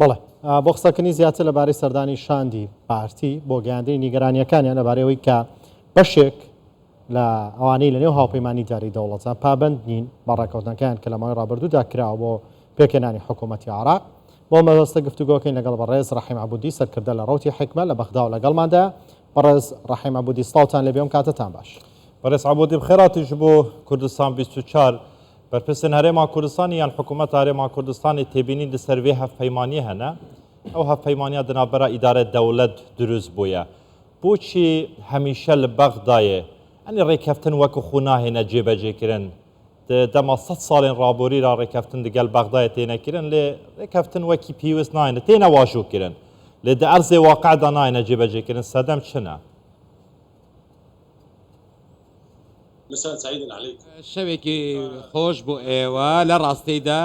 بەڵێ بۆ قسەکردنی زیاتر لەبارەی سەردانی شاندی پارتی بۆ گەیاندنی نیگەرانیەکانیان لەبارەوەی کە بەشێک لە ئەوانەی لەنێو هاوپەیمانی جاری دەوڵەتان پابند نین بە ڕێکەوتنەکان کە لە ماوەی ڕابردوودا کراوە بۆ پێکهێنانی حکوومەتی عێراق بۆ مەبەستە گفتوگۆکەین لەگەڵ بەڕێز ڕەحیم عەبودی سەرکردە لە ڕەوتی حکمە لە بەغدا و لەگەڵماندا. بەڕێز ڕەحیم عەبودی سڵاوتان لێبێ و کاتتان باش. بەڕێز عەبودی بخێراتیش بۆ کوردستان 24 بەرپرسن هەرێما کوردستانی یان حکوومەت هەرێما کوردستانی تێبینی لەسەر وێ هەفپەیمانی هەنە ئەو هەفپەیمانیە دەنابەرە ئیدارە دەوڵەت دروست بووە بۆچی هەمیشە لە بەغدایە ئەنی ڕێککەفتن وەکو خو ناهێنە جێبەجێکردن دەما 100 ساڵین ڕابۆریرا ڕێککەفتن دەگەل بەغدایە تێنەکردن لێ ڕێککەفتن وەکی پیوەست ناهێنە تێنە واژووکردن لێ دە ئەرزێ واقعدا ناهێنە جێبەجێکردن سەدەم چنە؟ شەوێکی خۆش بۆ ئێوە لە ڕاستیدا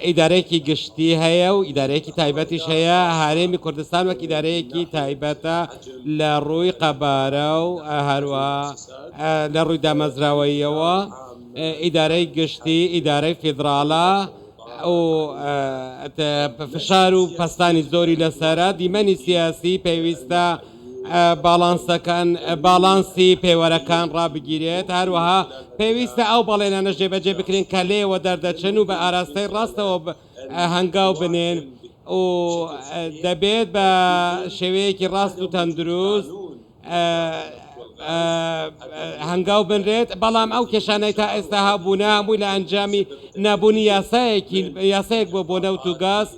ئیدارەیەکی گشتی هەیە و ئیدارەیەکی تایبەتیش هەیە هەرێمی کوردستان وەک ئیدارەیەکی تایبەتە لە ڕووی قەبارە و هەروە لە ڕووی دامەزراوەیەوە ئیدارەی گشتی ئیدارەی فیدراڵە و فشار و پەستانی زۆری لەسەرە دیمەنی سیاسی پێویستە باڵانسی پێوەرەکان ڕابگیرێت هەروەها پێویستە ئەو بەڵێنانە جێبەجێ بکرێن کە لێوە دەردەچن و بە ئاراستەی ڕاستەوە هەنگاو بنێن و دەبێت بە شێوەیەکی ڕاست و تەندروست هەنگاو بنرێت بەڵام ئەو کێشانەی تا ئێستا هەبوونە هەمووی لە ئەنجامی نابوونی یاسایەک بۆ نەوت و گاز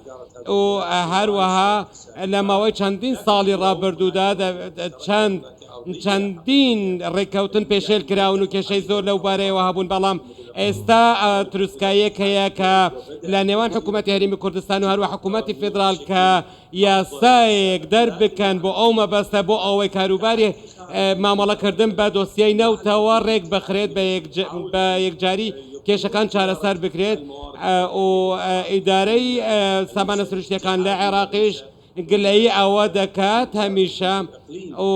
و هەروەها لە ماوەی چەندین ساڵی ڕابردوودا چەندین ڕێککەوتن پێشێل کراون و کێشەی زۆر لەو بارەیەوە هەبوون بەڵام ئێستا تروسکایەک هەیە کە لە نێوان حکوومەتی هەرێمی کوردستان و هەروە حکوومەتی فیدراڵ کە یاسایەک دەربکەن بۆ ئەو مەبەستە بۆ ئەوەی کاروباری مامەڵەکردن بە دۆسیای نەوتەوە ڕێک بخرێت بە یەکجاری کێشەکان چارەسەر بکرێت و ئیدارەی سامانە سروشتیەکان لە عێراقیش گلەیی ئەوە دەکات هەمیشە و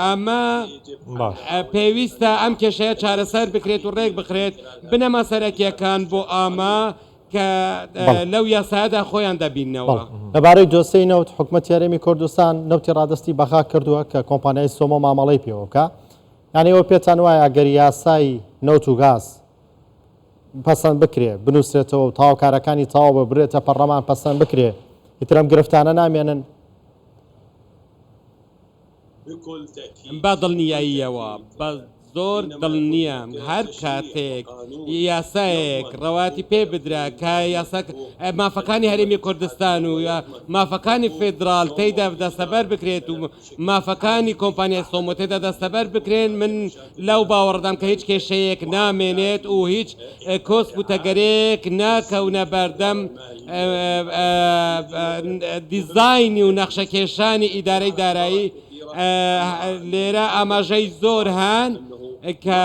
ئەمە پێویستە ئەم کێشەیە چارەسەر بکرێت و ڕێک بخرێت بنەما سەرەکیەکان بۆ ئەمە کە لەو یاسادا خۆیان دەبینەوە. لەبارەی دۆسەی نەوت حکوومەتی هەرێمی کوردستان نەوتی ڕادستی بەخا کردووە کە کۆمپانیای سۆمۆ مامەڵەی پێوە بکە یعنی ئەوە پێتان وایە ئەگەر یاسای نەوت و گاز پەسەند بکرێ بنووسێتەوە و تاواکارەکانی تاوا ببرێتە پەرلەمان پەسەند بکرێ ئیترەم گرفتانە نامێنن بە دڵنیاییەوە بە زۆر دڵنیە هەر کاتێک یاسایەک ڕەواتی پێ بدرا کە مافەکانی هەرێمی کوردستان و یا مافەکانی فیدراڵ تێیدا دەستەبەر بکرێت و مافەکانی کۆمپانیای سۆمۆ تێدا دەستەبەر بکرێن من لەو باوەڕدام کە هیچ کێشەیەک نامێنێت و هیچ کۆسپ و تەگەرێک ناکەونە بەردەم دیزاینی و نەخشەکێشانی ئیدارەی دارایی لێرە ئاماژەی زۆر هەن کە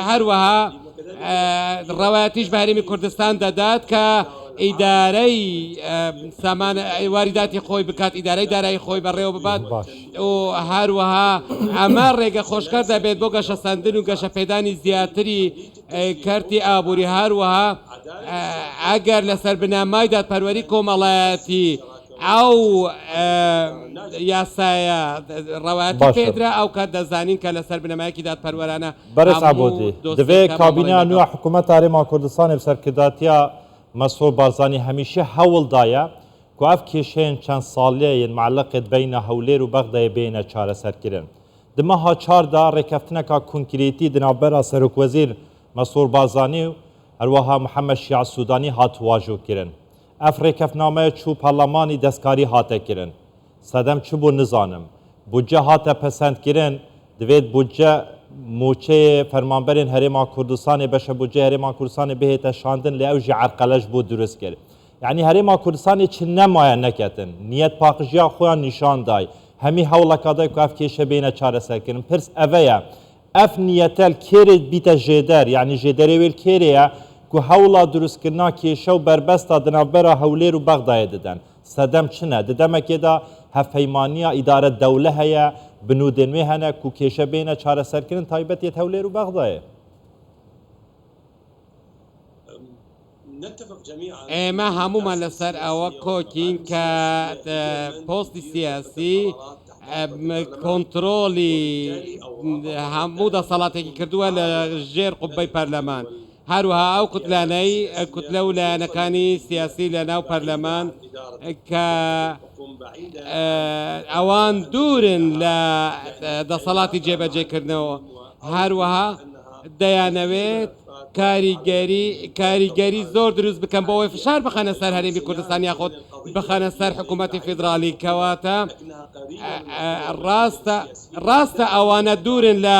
هەروەها ڕەواتیش بە هەرێمی کوردستان دەدات کە ئیدارەی واریداتی خۆی بکات ئیدارەی دارایی خۆی بەڕێوە ببات و هەروەها ئەمە ڕێگە خۆشکار دەبێت بۆ گەشەسەندن و گەشەپێدانی زیاتری کەرتی ئابووری هەروەها ئەگەر لەسەر بنەمای دادپەروەری کۆمەڵایەتی ئەو یاسایە ڕەواتی پێدرا ئەو کات دەزانین کە لەسەر بنەمایەکی دادپەروەرانە بەرز عەبودی دەبێت کابینە نوێ حکوومەت هەرێما کوردستانی بەسەرکرداتیە مەسعود بارزانی هەمیشە هەوڵدایە کو ئەف کێشەیەن چەند ساڵەیەن معلقت بینە هەولێر و بەغدایە بینە چارەسەرکردن دمەها چاردا ڕێککەفتنەکە کونکریتی دنابەرە سەرۆکوەزیر مەسعود بارزانی و هەروەها محەممەد شیع سوودانی هاتواژۆکردن ئەف ڕێکەفتنامەیە چوو پەرلەمانی دەستکاری هاتەکردن سەدەم چ بوو نزانم بودجە هاتە پەسەندکردن دەوێت بودجە موچەیە فەرمانبەرین هەرێما کوردستانی بەشە بودجە هەرێما کوردستانی بهێتە شاندن لە ئەوژی عەرقەلەش بۆ دروست کرد یعنی هەرێما کوردستانی چ نەمایە نەکەتن نیەت پاقژیا خۆیان نیشان دای هەمی هەوڵەکەدای کو ئەف کێشە بینە چارەسەرکردن پرس ئەvەیە ئەف نیەتەل کێرێت بیتە ژێدەر یعنی ژێدەرێوێل کێرەیە کو هەوڵا دروستکردنا کێشە و بربەستا دنابەرە هەولێر و بەغدایە دەدەن سەدەم چنە دەدەمەکێدا هەفەیمانیە ئیدارە دەولە هەیە بنودێنوێ هەنە کو کێشە بینە چارەسەرکردن تایبەتێت هەولێر و بەغدایە ئێمە هەمومان لەسەر ئەوە کۆکین کە پۆستی سیاسی کۆنتترۆلی هەموو دەسەڵاتێکی کردووە لە ژێر قوبەی پەرلەمان هەروها ئەو کوتلانەی کوتلە و لایەنەکانی سیاسی لە ناو پەرلەمان کە ئەوان دوورن لە دەسەڵاتی جێبەجێکردنەوە هەروەها دەیانەوێت کاریگەری زۆر دروست بکەم بۆ ئەوەی فشار بخەنە سەر هەرێمی کوردستان یاخۆت بخەنە سەر حکوومەتی فیدرالی کەواتە ڕاستە ئەوانە دوورن لە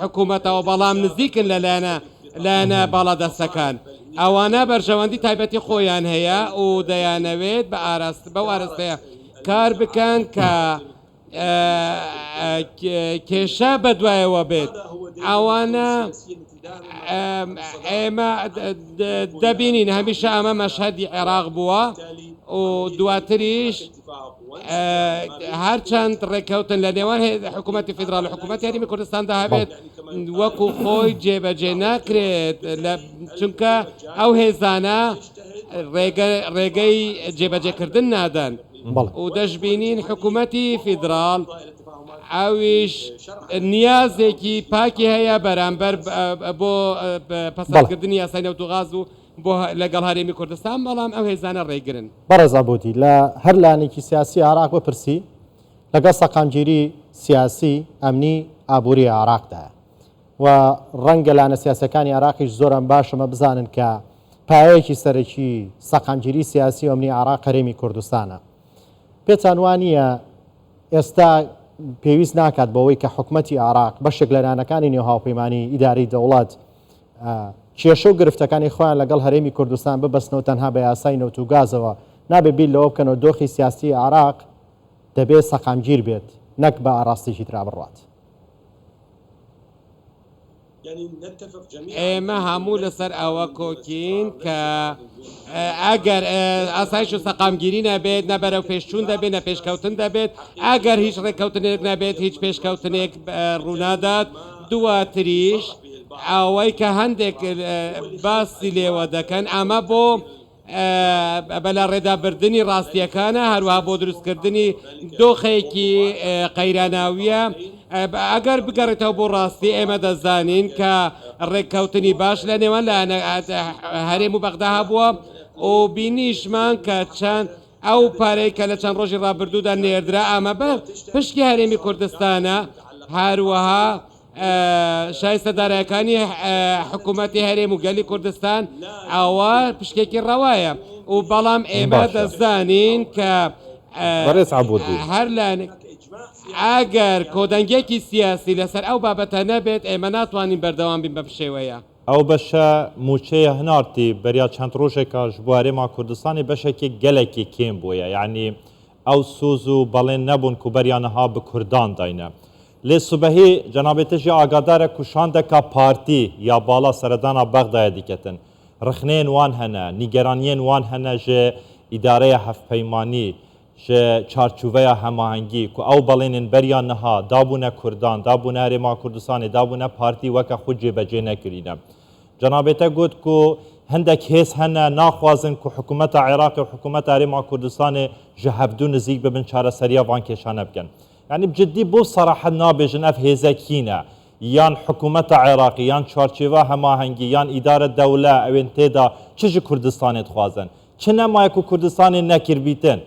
حکوومەتەوە بەڵام نزیکن لەلایەنە باڵادەستەکان ئەوانە بەرژەوەندی تایبەتی خۆیان هەیە و دەیانەوێت بەو ئاراستەیە کار بکەن کە کێشە بەدوایەوە بێت ئەوانە ئێمە دەبینین هەمیشە ئەمە مەشهەدی عێراق بووە و دواتریش هەرچەند ڕێککەوتن لە نێوان حکوومەتی فیدرال و حکوومەت یاریمی کوردستاندا هەبێت وەکو خۆی جێبەجێ ناکرێت چونکە ئەو هێزانە ڕێگەی جێبەجێکردن نادەن و دەشبینین حکوومەتی فیدرال ئەویش نیازێکی پاکی هەیە بەرامبەر بۆ پەسەندکردنی یاسای نەوتوغاز و بۆ لەگەڵ هەرێمی کوردستان بەڵام ئەو هێزانە ڕێگرن بەڕێزابوودی لە هەر لایەنێکی سیاسی عراق بپرسی لەگەڵ سەقامگیری سیاسی ئەمنی ئابووری عراقدایە و ڕەنگە لایەنە سیاسەکانی عراقیش زۆرم باشەمە بزانن کە پایەیەکی سەرەکی سەقامگیری سیاسی و ئەمنی عراق هەرێمی کوردستانە پێتان وانە ئێستا پێویست ناکات بەوەی کە حکوومەتی عراق بەشێک لە لایەنەکانی نێوهاوپەیمانی ئیداری دەوڵات کێشە و گرفتەکانی خۆیان لەگەڵ هەرێمی کوردستان ببەستنەوە تەنها بە یاسای نەوت و گازەوە نابێ بیر لەوە بکەنەوە دۆخی سیاسی عراق دەبێت سەقامگیر بێت نەک بە ئاراستێکی ترا بڕوات ئێمە هەموو لەسەر ئەوە کۆکین کە ئەگەر ئاسایش و سەقامگیری نەبێت نەبەرەو پێشچوون دەبێت نە پێشکەوتن دەبێت ئەگەر هیچ ڕێککەوتنێک نەبێت هیچ پێشکەوتنێک ڕوونادات دواتریش ئەوەی کە هەندێک باسی لێوە دەکەن ئەمە بۆ بەلا ڕێدابردننی ڕاستیەکانە هەروەها بۆ دروستکردنی دۆخێکی قەیراناویە ئەگەر بگەڕێتەوە بۆ ڕاستی ئێمە دەزانین کە ڕێککەوتنی باش لە نێوان لە هەرێم و بەغدا هەبووە و بینیشمان کە چەند ئەو پارەی کە لە چەند ڕۆژی ڕابردوودا نێردرا ئەمە بە پشکی هەرێمی کوردستانە هەروەها شایستەدارەکانی حکوومەتی هەرێم و گەلی کوردستان ئەوە پشکێکی ڕەوایە و بەڵام ئێمە دەزانین کە هەر لایەنێک ئەگەر کۆدەنگێکی سیاسی لەسەر ئەو بابەتە نەبێت ئێمە ناتوانین بەردەوام بین بە پشێوەیە ئەو بەشە موچەیە هەنارتی بەریا چەند ڕۆژێکاش بۆ هەرێما کوردستانی بەشێکی گەلێکی کێم بووە یعنی ئەو سوز و بەڵێن نەبوون کو بەریانەها بە کوردان داینە لێ سوبەهی جەنابێتژی ئاگادارە کوشاندەکە پارتی یا باڵا سەردانا بەغدایە دیکەتن ڕخنێن وان هەنە نیگەرانیên وان هەنە ژێ ئیدارەیە هەفپەیمانی ژێ چارچوڤەیە هەماهەنگی کو ئەو بەڵێنن بەریان نەها دابوونە کوردان دابوونە هەرێما کوردستانی دابوونە پارتی وەکە خود جێبەجێ نەکرینە جەنابێتە گوت کو هەندێک هێز هەنە ناخوازن کو حکوومەتە عێراقی و حکوومەتە هەرێما کوردستانی ژە هەبدوو نزیک ببن چارەسەریە وان کێشانە بکەن يعني بجدي بو صراحة نابجن اف هيزاكينا يان حكومة عراقي يان چارچێوە هەماهەنگی يان إدارة دولة او انتدا چجي كردستاني تخوازن چنه ما يكو كردستاني نكر بيتن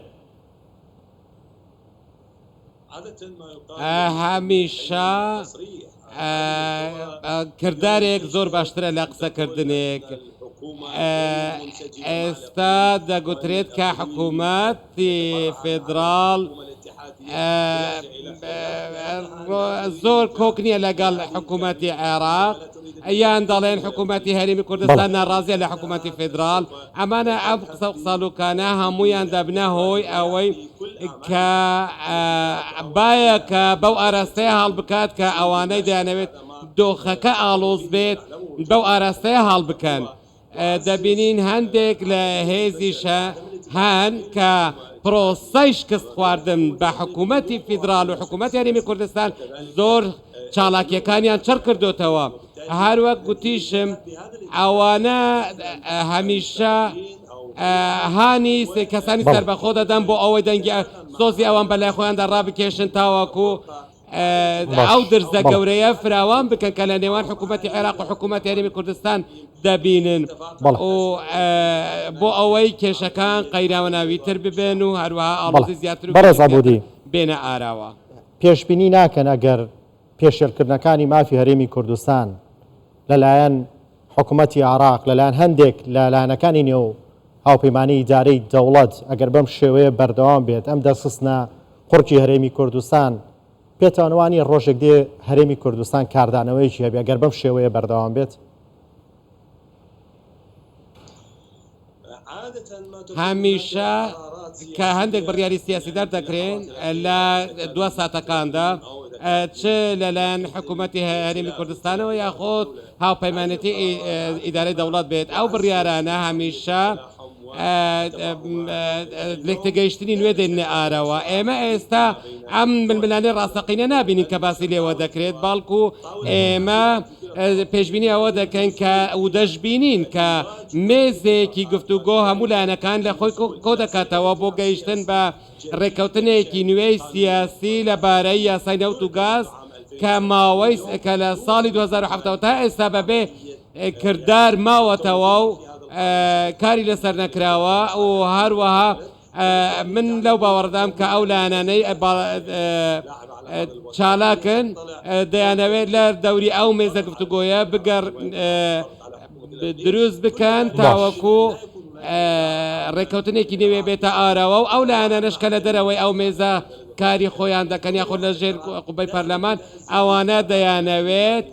هەمیشە کردارێک زۆر باشترە لە قسەکردنێک ئێستا دەگوترێت کە حکوومەتی فێدراڵ زۆر کۆک نییە لەگەڵ حکوومەتی عێراق یان دەڵێن حکوومەتی هەرێمی کوردستان ناڕازیە لە حکوومەتی فێدراڵ ئەمانە ئەم قسە و قسەڵوکانە هەمویان دەبنە هۆی ئەوەی کە باەکە بەو ئاراستەیە هەڵبکات کە ئەوانەی دەیانەوێت دۆخەکە ئاڵۆز بێت بەو ئاراستەیە هەڵبکەن دەبینین هەندێک لە هێزیشە هەن کە پرۆسەی شکست خواردن بە حکوومەتی فیدراڵ و حکوومەتی هەرێمی کوردستان زۆر چالاکیەکانیان چڕ کردوتەوە هەروەک گوتیشم ئەوانە هەمیشە هانی کەسانی سەربەخۆ دەدەن بۆ ئەوەی دەنگی سۆزی ئەوان بەلای خۆیاندا ڕابکێشن تاواکو ئەو درزە گەورەیە فراوان بکەن کە لە نێوان حکوومەتی عێراق و حکوومەت هەرێمی کوردستان دەبینن و بۆ ئەوەی کێشەکان قەیراوەناویتر ببێن و هەروەها ئاڵۆزی زیاتر بەڕێز عەبوودی بێنە ئاراوە پێشبینی ناکەن ئەگەر پێشێلکردنەکانی مافی هەرێمی کوردستان لەلایەن حکوومەتی عێراق لەلایەن هەندێک لە لایەنەکانی نێو هاوپەیمانی ئیدارەی دەوڵەت ئەگەر بەم شێوەیە بەردەوام بێت ئەم دەسخستنە قورکی هەرێمی کوردستان پێتوانوانی ڕۆژێک دێ هەرێمی کوردستان کاردانەوەیکی هەبێ ئەگەر بەم شێوەیە بەردەوام بێت هەمیشە کە هەندێک بڕیاری سیاسیدار دەکرێن لە 2 ساتەکاندا چ لەلایەن حکوومەتی هەرێمی کوردستانەوە یاخۆت هاوپەیمانەتی ئیدارەی دەوڵەت بێت ئەو بڕیارانە هەمیشە لێکتەگەیشتنی نوێ دێنێ ئارەوە ئێمە ئێستا ئەم ململانەی ڕاستەقینە نبینین کە باسی لێوە دەکرێت باڵکو ئێمە پێشبینی ئەوە دەکەن کە و دەشبینین کە مێزێکی گفتوگۆ هەموو لایەنەکان لە خۆی کۆ دەکاتەوە بۆ گەیشتن بە ڕێکەوتنێکی نوێی سیاسی لەبارەی یاسای نەوت و گاز کە ماوەی کە لە ساڵی 2007 تا ئێستا بەبێ کردار ماوەتەوە و کاری لەسەر نەکراوە و هەروەها من لەو باوەڕدام کە ئەو لایەنانەی چالاکن دەیانەوێت لە دەوری ئەو مێزە گفتوگۆیە بگەڕ دروست بکەن تاوەکو ڕێکەوتنێکی نوێ بێتە ئارەوە و ئەو لایەنانەش کە لە دەرەوەی ئەو مێزە کاری خۆیان دەکەن یاخود لە ژێر قوبەی پەرلەمان ئەوانە دەیانەوێت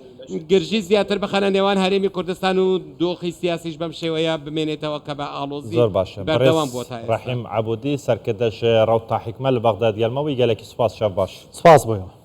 گرژی زیاتر بخەنە نێوان هەرێمی کوردستان و دۆخی سیاسیش بەم شێوەیە بمێنێتەوە کە بە ئاڵۆزی زۆر باشە بەردەوام بۆ ڕەحیم عەبوودی سەرکردەش ڕەوتا حکمە لە بەغداد گەلمەوەی گەلێکی سوپاس شەو باش سپاس بۆیەوە